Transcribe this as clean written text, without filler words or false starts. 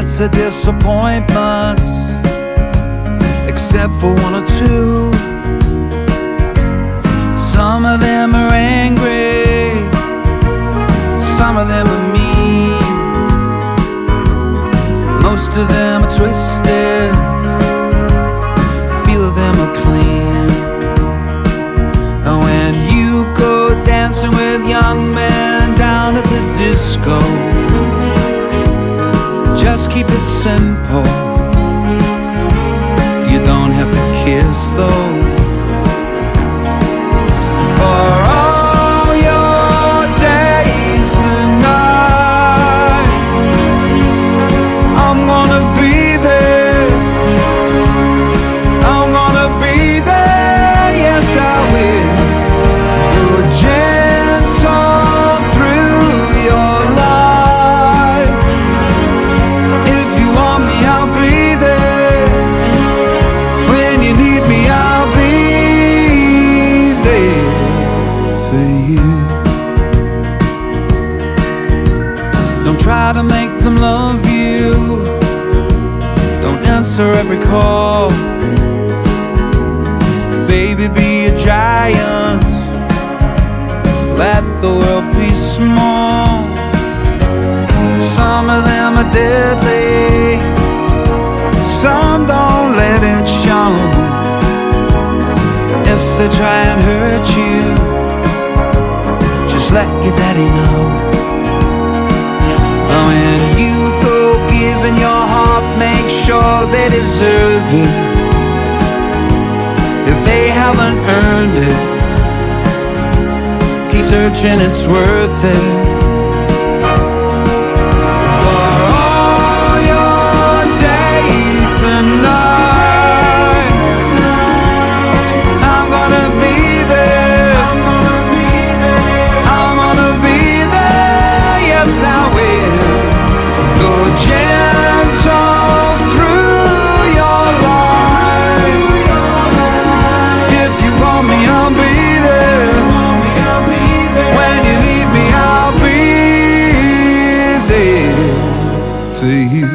it's a disappointment, except for one or two. Some of them are angry, some of them are mean, most of them are twisted, few of them are clean. And when you go dancing with young men down at the disco, just keep it simple. You don't have to kiss though. For all your days and nights, I'm gonna be there. I'm gonna be there, yes I will. You're gentle through your life. If you want me, I'll be there. When you need me, I'll be there for you. Don't try to make them love you. Don't answer every call. Baby, be a giant. Let the world be small. Some of them are deadly, some don't let it show. If they try and hurt you, just let your daddy know. When you go giving your heart, make sure they deserve it. If they haven't earned it, keep searching, it's worth it. For all your days and nights, I'm gonna be there. I'm gonna be there, yes I will. Go gentle through your life. If you want me, I'll be there. When you need me, I'll be there for you.